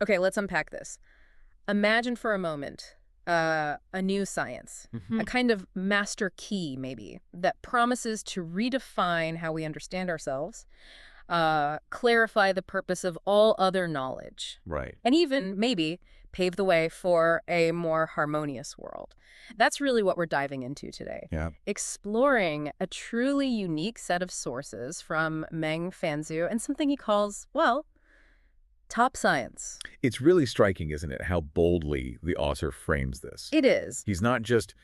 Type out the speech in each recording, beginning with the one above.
Okay, let's unpack this. Imagine for a moment a new science, a kind of master key, maybe, that promises to redefine how we understand ourselves, clarify the purpose of all other knowledge, Right. and even, maybe, pave the way for a more harmonious world. That's really what we're diving into today. Yeah. Exploring a truly unique set of sources from Meng Fanzhu and something he calls, well, top science. It's really striking, isn't it, how boldly the author frames this. It is. He's not just,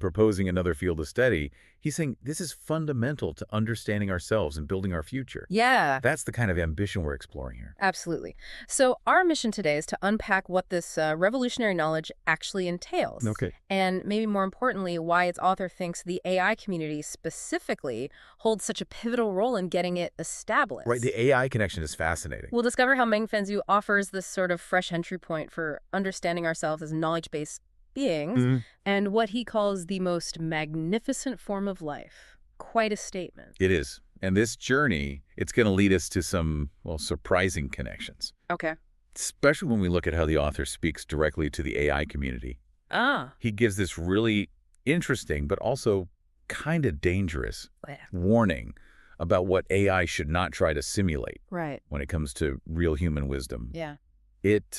proposing another field of study. He's saying this is fundamental to understanding ourselves and building our future. Yeah, That's the kind of ambition we're exploring here. absolutely. So our mission today is to unpack what this revolutionary knowledge actually entails. Okay. And maybe more importantly, why its author thinks the AI community specifically holds such a pivotal role in getting it established. Right, the AI connection is fascinating. We'll discover how Meng Fanzhu offers this sort of fresh entry point for understanding ourselves as knowledge-based beings and what he calls the most magnificent form of life. Quite a statement. It is. And this journey, it's going to lead us to some, surprising connections, Okay. especially when we look at how the author speaks directly to the AI community. Ah. He gives this really interesting, but also kind of dangerous Yeah. warning about what AI should not try to simulate Right. when it comes to real human wisdom. Yeah. It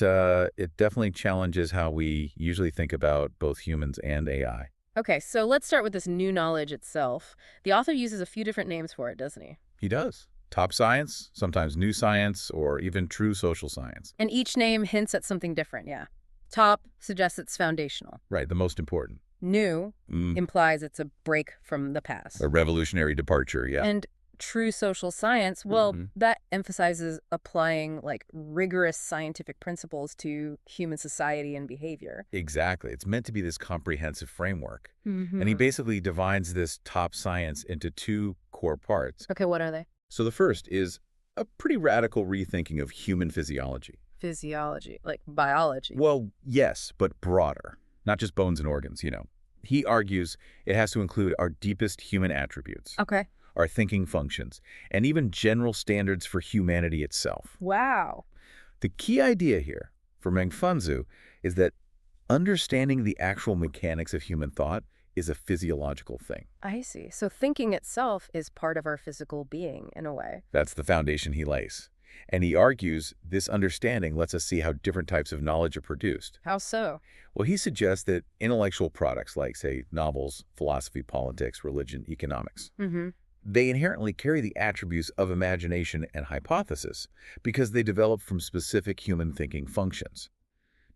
definitely challenges how we usually think about both humans and AI. Okay, so let's start with this new knowledge itself. The author uses a few different names for it, doesn't he? He does. Top science, sometimes new science, or even true social science. And each name hints at something different, yeah. Top suggests it's foundational. Right, the most important. New implies it's a break from the past. A revolutionary departure, yeah. And true social science, well, that emphasizes applying rigorous scientific principles to human society and behavior. Exactly. It's meant to be this comprehensive framework. And he basically divides this top science into two core parts. Okay, what are they? So the first is a pretty radical rethinking of human physiology. Physiology, like biology. Well, yes, but broader. Not just bones and organs, He argues it has to include our deepest human attributes, Okay. our thinking functions, and even general standards for humanity itself. Wow. The key idea here for Meng Fanzhu is that understanding the actual mechanics of human thought is a physiological thing. I see. So thinking itself is part of our physical being, in a way. That's the foundation he lays. And he argues this understanding lets us see how different types of knowledge are produced. How so? Well, he suggests that intellectual products like, say, novels, philosophy, politics, religion, economics, they inherently carry the attributes of imagination and hypothesis because they develop from specific human thinking functions,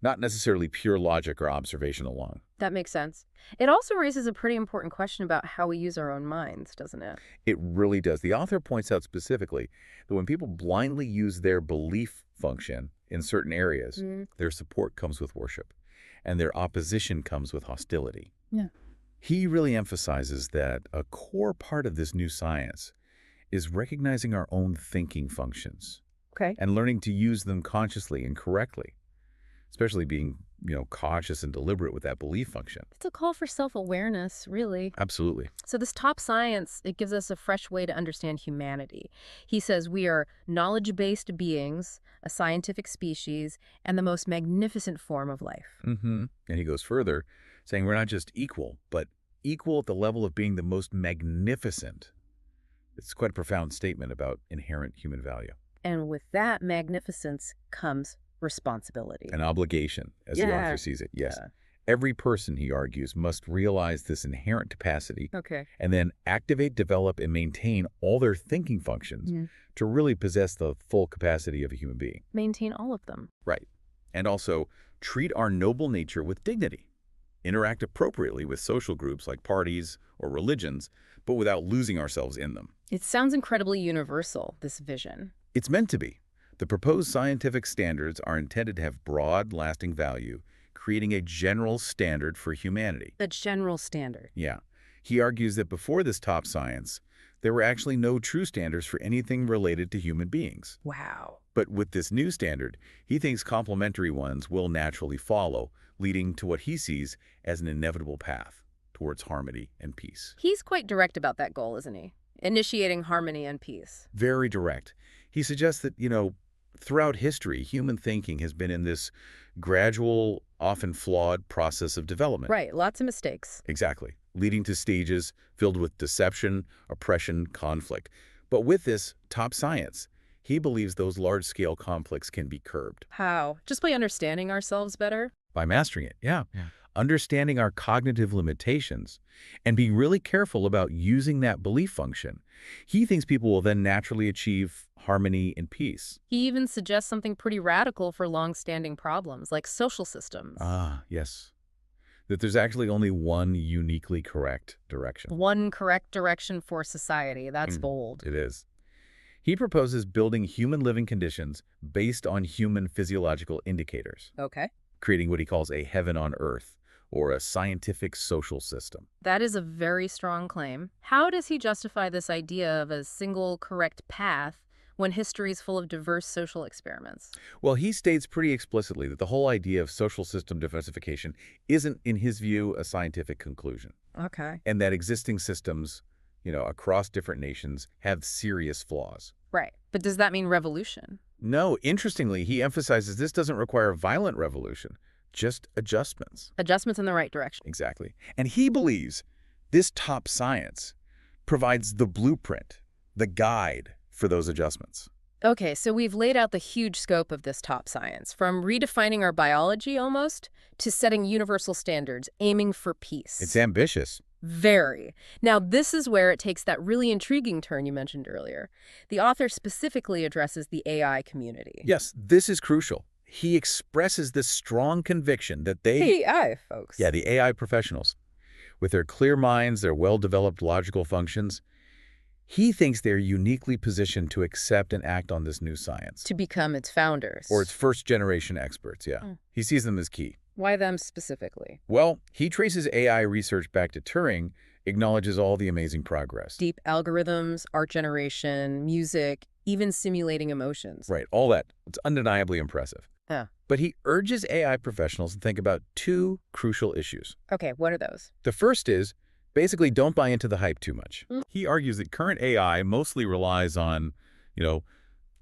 not necessarily pure logic or observation alone. That makes sense. It also raises a pretty important question about how we use our own minds, doesn't it? It really does. The author points out specifically that when people blindly use their belief function in certain areas, their support comes with worship, and their opposition comes with hostility. Yeah. He really emphasizes that a core part of this new science is recognizing our own thinking functions Okay. and learning to use them consciously and correctly, especially being, cautious and deliberate with that belief function. It's a call for self-awareness, really. Absolutely. So this top science, it gives us a fresh way to understand humanity. He says we are knowledge-based beings, a scientific species, and the most magnificent form of life. And he goes further, saying we're not just equal, but equal at the level of being the most magnificent. It's quite a profound statement about inherent human value. And with that magnificence comes responsibility. An obligation, as the author sees it, yes. Every person, he argues, must realize this inherent capacity Okay. and then activate, develop, and maintain all their thinking functions to really possess the full capacity of a human being. Maintain all of them. Right. And also treat our noble nature with dignity. Interact appropriately with social groups like parties or religions, but without losing ourselves in them. It sounds incredibly universal, this vision. It's meant to be. The proposed scientific standards are intended to have broad, lasting value, creating a general standard for humanity. The general standard. Yeah. He argues that before this top science, there were actually no true standards for anything related to human beings. Wow. But with this new standard, he thinks complementary ones will naturally follow, leading to what he sees as an inevitable path towards harmony and peace. He's quite direct about that goal, isn't he? Initiating harmony and peace. Very direct. He suggests that, throughout history, human thinking has been in this gradual, often flawed process of development. Right, lots of mistakes. Exactly, leading to stages filled with deception, oppression, conflict. But with this top science, he believes those large-scale conflicts can be curbed. How? Just by understanding ourselves better? By mastering it, yeah. Understanding our cognitive limitations and being really careful about using that belief function. He thinks people will then naturally achieve harmony and peace. He even suggests something pretty radical for long-standing problems, like social systems. Ah, yes. That there's actually only one uniquely correct direction. One correct direction for society. That's bold. It is. He proposes building human living conditions based on human physiological indicators, Okay. creating what he calls a heaven on earth, or a scientific social system. That is a very strong claim. How does he justify this idea of a single correct path when history is full of diverse social experiments? Well, he states pretty explicitly that the whole idea of social system diversification isn't, in his view, a scientific conclusion, Okay. and that existing systems, across different nations have serious flaws. Right. But does that mean revolution? No, interestingly, he emphasizes this doesn't require violent revolution, just adjustments. Adjustments in the right direction. Exactly. And he believes this top science provides the blueprint, the guide for those adjustments. Okay, so we've laid out the huge scope of this top science, from redefining our biology almost to setting universal standards, aiming for peace. It's ambitious. Very. Now, this is where it takes that really intriguing turn you mentioned earlier. The author specifically addresses the AI community. Yes, this is crucial. He expresses this strong conviction that AI folks. Yeah, the AI professionals, with their clear minds, their well-developed logical functions, he thinks they're uniquely positioned to accept and act on this new science. To become its founders. Or its first-generation experts, yeah. He sees them as key. Why them specifically? Well, he traces AI research back to Turing, acknowledges all the amazing progress. Deep algorithms, art generation, music, even simulating emotions. Right, all that. It's undeniably impressive. Yeah. But he urges AI professionals to think about two crucial issues. Okay, what are those? The first is, basically, don't buy into the hype too much. He argues that current AI mostly relies on,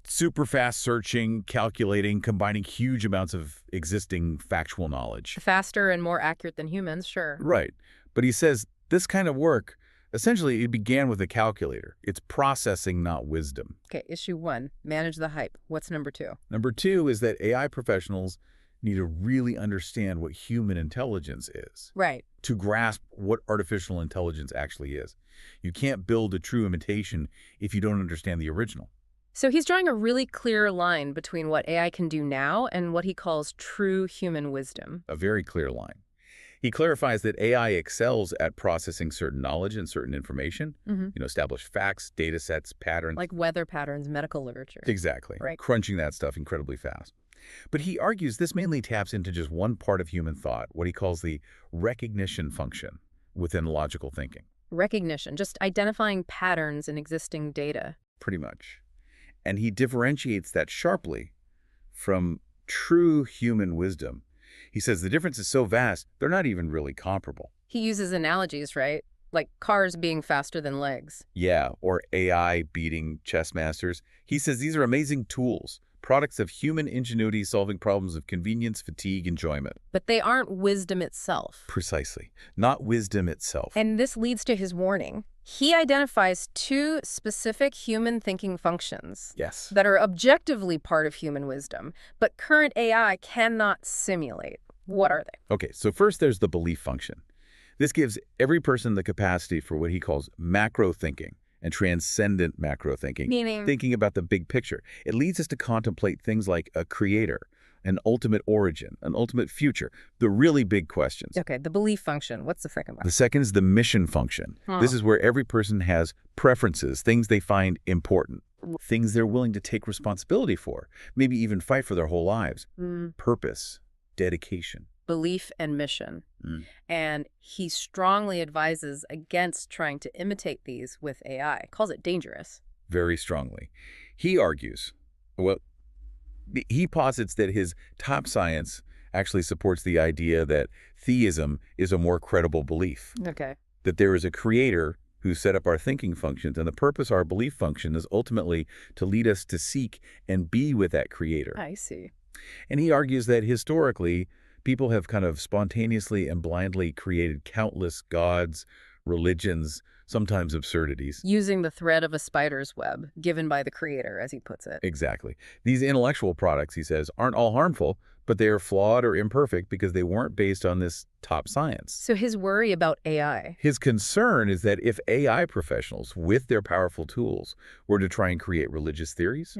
super fast searching, calculating, combining huge amounts of existing factual knowledge. Faster and more accurate than humans, sure. Right. But he says this kind of work, essentially, it began with a calculator. It's processing, not wisdom. Okay, issue 1, manage the hype. What's number 2? Number 2 is that AI professionals need to really understand what human intelligence is. Right. To grasp what artificial intelligence actually is. You can't build a true imitation if you don't understand the original. So he's drawing a really clear line between what AI can do now and what he calls true human wisdom. A very clear line. He clarifies that AI excels at processing certain knowledge and certain information, established facts, data sets, patterns. Like weather patterns, medical literature. Exactly. Right. Crunching that stuff incredibly fast. But he argues this mainly taps into just one part of human thought, what he calls the recognition function within logical thinking. Recognition, just identifying patterns in existing data. Pretty much. And he differentiates that sharply from true human wisdom. He says the difference is so vast, they're not even really comparable. He uses analogies, right? Like cars being faster than legs. Yeah, or AI beating chess masters. He says these are amazing tools, products of human ingenuity solving problems of convenience, fatigue, enjoyment. But they aren't wisdom itself. Precisely. Not wisdom itself. And this leads to his warning. He identifies 2 specific human thinking functions. Yes. That are objectively part of human wisdom, but current AI cannot simulate. What are they? Okay, so first there's the belief function. This gives every person the capacity for what he calls macro thinking and transcendent macro thinking. Meaning? Thinking about the big picture. It leads us to contemplate things like a creator, an ultimate origin, an ultimate future, the really big questions. Okay, the belief function. What's the second one? The second is the mission function. This is where every person has preferences, things they find important, things they're willing to take responsibility for, maybe even fight for their whole lives. Purpose, dedication. Belief and mission. And he strongly advises against trying to imitate these with AI. Calls it dangerous. Very strongly. He argues, he posits that his top science actually supports the idea that theism is a more credible belief. Okay. That there is a creator who set up our thinking functions, and the purpose of our belief function is ultimately to lead us to seek and be with that creator. I see. And he argues that historically, people have kind of spontaneously and blindly created countless gods, religions, sometimes absurdities. Using the thread of a spider's web, given by the creator, as he puts it. Exactly. These intellectual products, he says, aren't all harmful, but they are flawed or imperfect because they weren't based on this top science. So his worry about AI. His concern is that if AI professionals, with their powerful tools, were to try and create religious theories,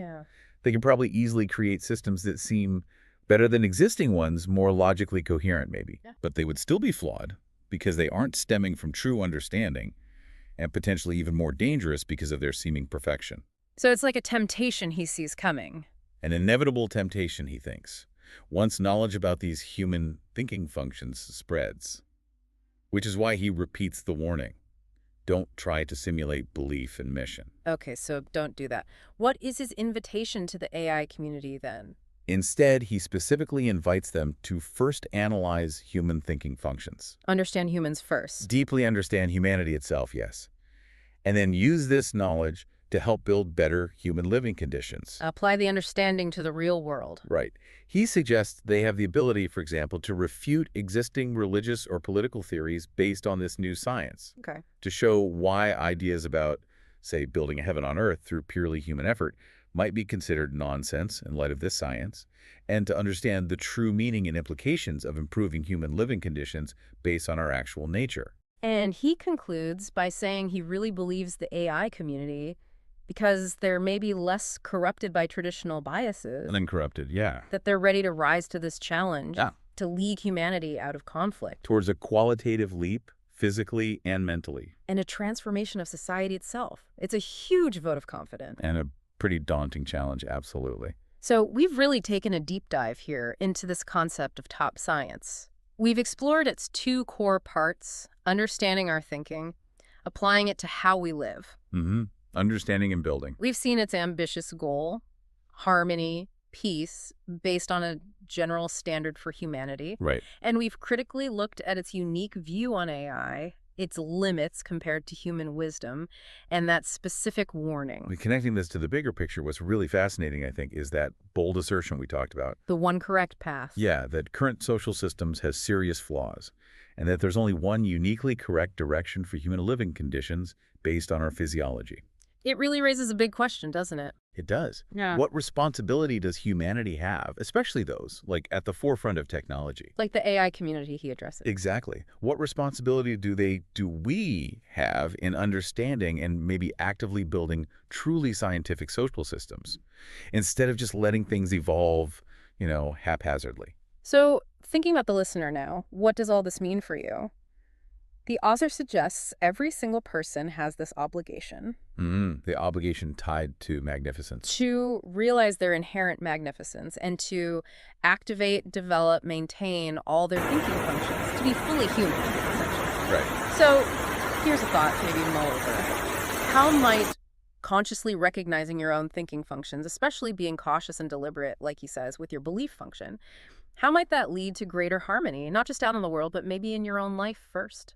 they can probably easily create systems that seem better than existing ones, more logically coherent maybe. But they would still be flawed because they aren't stemming from true understanding, and potentially even more dangerous because of their seeming perfection. So it's like a temptation he sees coming. An inevitable temptation, he thinks, once knowledge about these human thinking functions spreads. Which is why he repeats the warning. Don't try to simulate belief and mission. Okay, so don't do that. What is his invitation to the AI community then? Instead, he specifically invites them to first analyze human thinking functions. Understand humans first. Deeply understand humanity itself, yes. And then use this knowledge to help build better human living conditions. Apply the understanding to the real world. Right. He suggests they have the ability, for example, to refute existing religious or political theories based on this new science. Okay. To show why ideas about, say, building a heaven on earth through purely human effort might be considered nonsense in light of this science, and to understand the true meaning and implications of improving human living conditions based on our actual nature. And he concludes by saying he really believes the AI community, because they're maybe less corrupted by traditional biases. And then corrupted, yeah. That they're ready to rise to this challenge, Yeah. to lead humanity out of conflict. Towards a qualitative leap, physically and mentally. And a transformation of society itself. It's a huge vote of confidence. And a pretty daunting challenge, absolutely. So we've really taken a deep dive here into this concept of top science. We've explored its two core parts, understanding our thinking, applying it to how we live. Understanding and building. We've seen its ambitious goal, harmony, peace, based on a general standard for humanity. Right. And we've critically looked at its unique view on AI, its limits compared to human wisdom, and that specific warning. Connecting this to the bigger picture, what's really fascinating, I think, is that bold assertion we talked about. The one correct path. Yeah, that current social systems has serious flaws, and that there's only one uniquely correct direction for human living conditions based on our physiology. It really raises a big question, doesn't it? It does. Yeah. What responsibility does humanity have, especially those, like, at the forefront of technology? Like the AI community he addresses. Exactly. What responsibility do we have in understanding and maybe actively building truly scientific social systems, instead of just letting things evolve, haphazardly? So, thinking about the listener now, what does all this mean for you? The author suggests every single person has this obligation. The obligation tied to magnificence. To realize their inherent magnificence and to activate, develop, maintain all their thinking functions, to be fully human, essentially. Right. So here's a thought, maybe mull over. How might consciously recognizing your own thinking functions, especially being cautious and deliberate, like he says, with your belief function, how might that lead to greater harmony, not just out in the world, but maybe in your own life first?